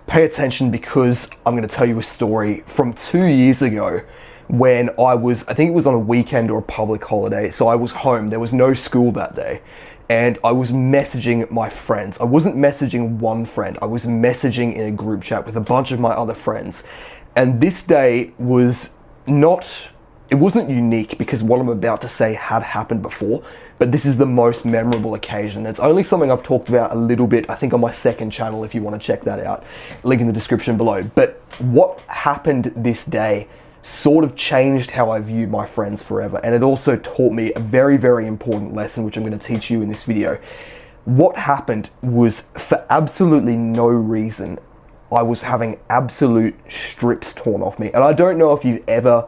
pay attention because I'm going to tell you a story from 2 years ago when I think it was on a weekend or a public holiday. So I was home, there was no school that day, and I was messaging my friends. I wasn't messaging one friend, I was messaging in a group chat with a bunch of my other friends. And this day it wasn't unique because what I'm about to say had happened before, but this is the most memorable occasion. It's only something I've talked about a little bit, I think on my second channel if you want to check that out. Link in the description below. But what happened this day sort of changed how I view my friends forever. And it also taught me a very, very important lesson, which I'm going to teach you in this video. What happened was, for absolutely no reason, I was having absolute strips torn off me. And I don't know if you've ever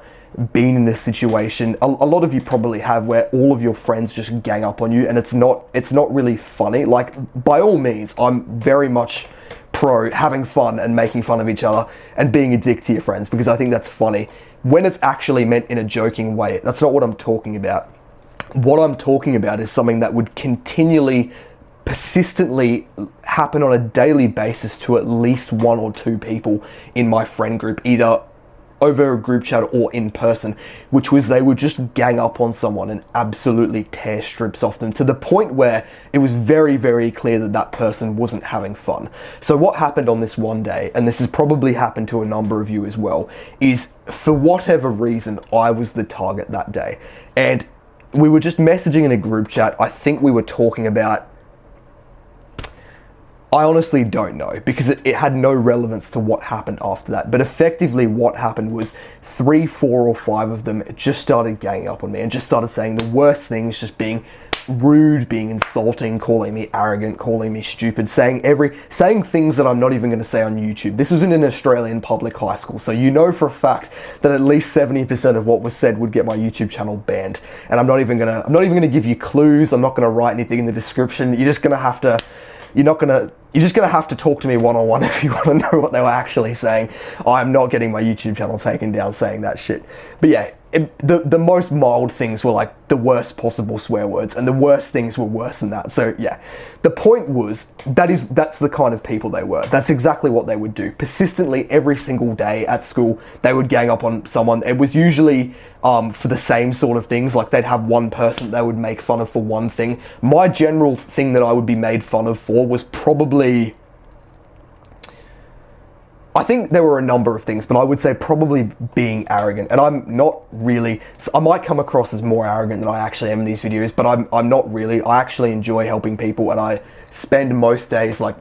been in this situation. A lot of you probably have, where all of your friends just gang up on you, and it's not really funny. Like, by all means, I'm very much pro having fun and making fun of each other and being a dick to your friends, because I think that's funny when it's actually meant in a joking way. That's not what I'm talking about. What I'm talking about is something that would continually, persistently happen on a daily basis to at least 1 or 2 people in my friend group, either over a group chat or in person, which was they would just gang up on someone and absolutely tear strips off them, to the point where it was very, very clear that that person wasn't having fun. So what happened on this one day, and this has probably happened to a number of you as well, is for whatever reason, I was the target that day. And we were just messaging in a group chat. I think we were talking about, I honestly don't know, because it had no relevance to what happened after that. But effectively what happened was 3, 4, or 5 of them just started ganging up on me and just started saying the worst things, just being rude, being insulting, calling me arrogant, calling me stupid, saying things that I'm not even going to say on YouTube. This was in an Australian public high school, so you know for a fact that at least 70% of what was said would get my YouTube channel banned. And I'm not even gonna give you clues. I'm not going to write anything in the description. You're just going to have to talk to me one-on-one if you want to know what they were actually saying. I'm not getting my YouTube channel taken down saying that shit. But yeah, the most mild things were like the worst possible swear words, and the worst things were worse than that. So yeah, the point was, that's the kind of people they were. That's exactly what they would do. Persistently, every single day at school, they would gang up on someone. It was usually for the same sort of things. Like, they'd have one person they would make fun of for one thing. My general thing that I would be made fun of for was probably, I think there were a number of things, but I would say probably being arrogant. And I'm not really, I might come across as more arrogant than I actually am in these videos, but I'm not really. I actually enjoy helping people, and I spend most days like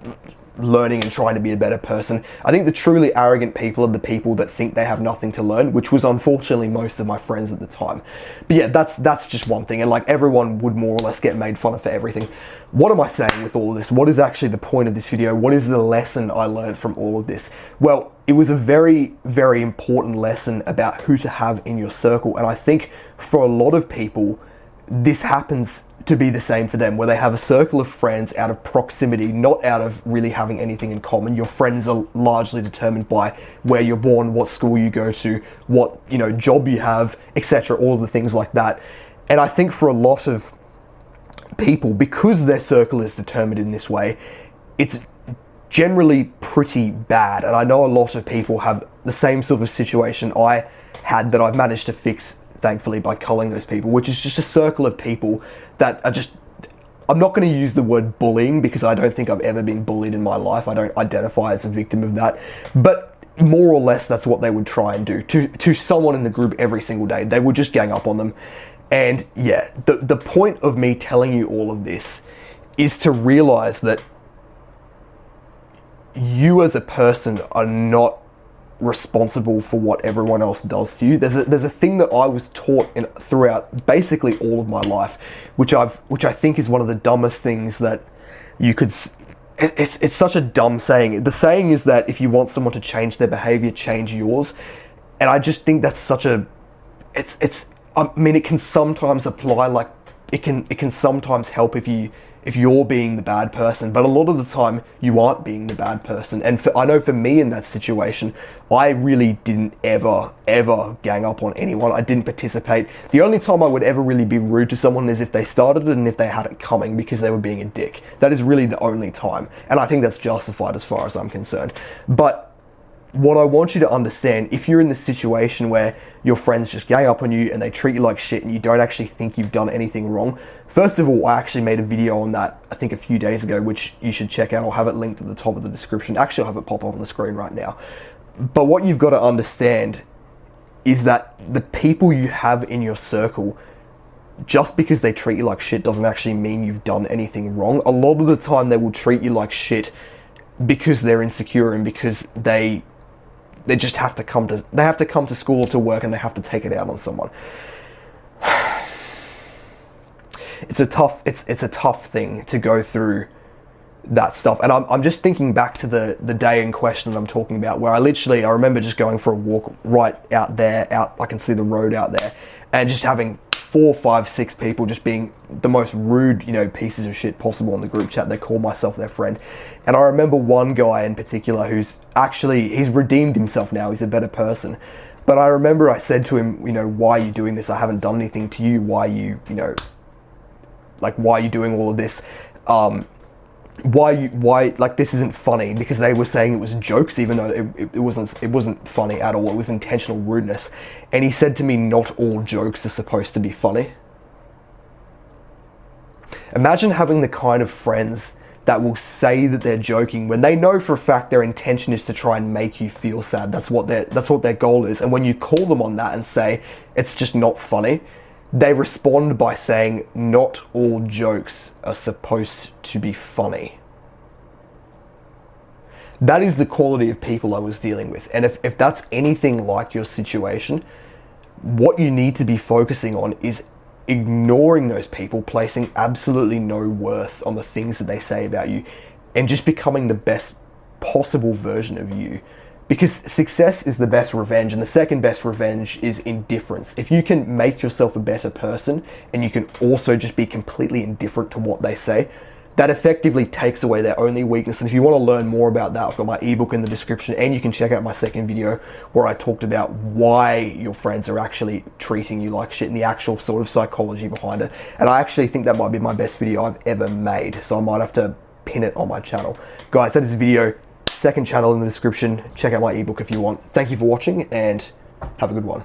learning and trying to be a better person. I think the truly arrogant people are the people that think they have nothing to learn, which was unfortunately most of my friends at the time. But yeah, that's just one thing, and like, everyone would more or less get made fun of for everything. What am I saying with all of this? What is actually the point of this video? What is the lesson I learned from all of this? Well, it was a very, very important lesson about who to have in your circle. And I think for a lot of people, this happens to be the same for them, where they have a circle of friends out of proximity, not out of really having anything in common. Your friends are largely determined by where you're born, what school you go to, what, job you have, etc., all of the things like that. And I think for a lot of people, because their circle is determined in this way, it's generally pretty bad. And I know a lot of people have the same sort of situation I had, that I've managed to fix, thankfully, by culling those people, which is just a circle of people that are just, I'm not going to use the word bullying, because I don't think I've ever been bullied in my life. I don't identify as a victim of that, but more or less that's what they would try and do to someone in the group every single day. They would just gang up on them. And yeah, the point of me telling you all of this is to realize that you as a person are not responsible for what everyone else does to you. There's a thing that I was taught throughout basically all of my life, which I think is one of the dumbest things that you could. It's such a dumb saying. The saying is that if you want someone to change their behavior, change yours. And I just think that's such a. I mean, it can sometimes apply like it can sometimes help if you're being the bad person, but a lot of the time you aren't being the bad person. And I know for me in that situation, I really didn't ever gang up on anyone. I didn't participate. The only time I would ever really be rude to someone is if they started it and if they had it coming because they were being a dick. That is really the only time. And I think that's justified as far as I'm concerned. But what I want you to understand, if you're in this situation where your friends just gang up on you and they treat you like shit and you don't actually think you've done anything wrong, first of all, I actually made a video on that, I think a few days ago, which you should check out. I'll have it linked at the top of the description. Actually, I'll have it pop up on the screen right now. But what you've got to understand is that the people you have in your circle, just because they treat you like shit doesn't actually mean you've done anything wrong. A lot of the time they will treat you like shit because they're insecure and because they just have to come to school or to work and they have to take it out on someone. It's a tough thing to go through that stuff. And I'm just thinking back to the day in question that I'm talking about, where I remember just going for a walk right out there, I can see the road out there, and just having 4, 5, 6 people just being the most rude, pieces of shit possible in the group chat. They call myself their friend. And I remember one guy in particular he's redeemed himself now. He's a better person. But I remember I said to him, why are you doing this? I haven't done anything to you. Why are you doing all of this? Why this isn't funny? Because they were saying it was jokes, even though it wasn't funny at all. It was intentional rudeness. And he said to me, not all jokes are supposed to be funny. Imagine having the kind of friends that will say that they're joking when they know for a fact their intention is to try and make you feel sad. That's what their goal is. And when you call them on that and say it's just not funny, they respond by saying, not all jokes are supposed to be funny. That is the quality of people I was dealing with. And if that's anything like your situation, what you need to be focusing on is ignoring those people, placing absolutely no worth on the things that they say about you, and just becoming the best possible version of you. Because success is the best revenge, and the second best revenge is indifference. If you can make yourself a better person, and you can also just be completely indifferent to what they say, that effectively takes away their only weakness. And if you want to learn more about that, I've got my ebook in the description, and you can check out my second video where I talked about why your friends are actually treating you like shit and the actual sort of psychology behind it. And I actually think that might be my best video I've ever made, so I might have to pin it on my channel. Guys, that is the video. Second channel in the description. Check out my ebook if you want. Thank you for watching and have a good one.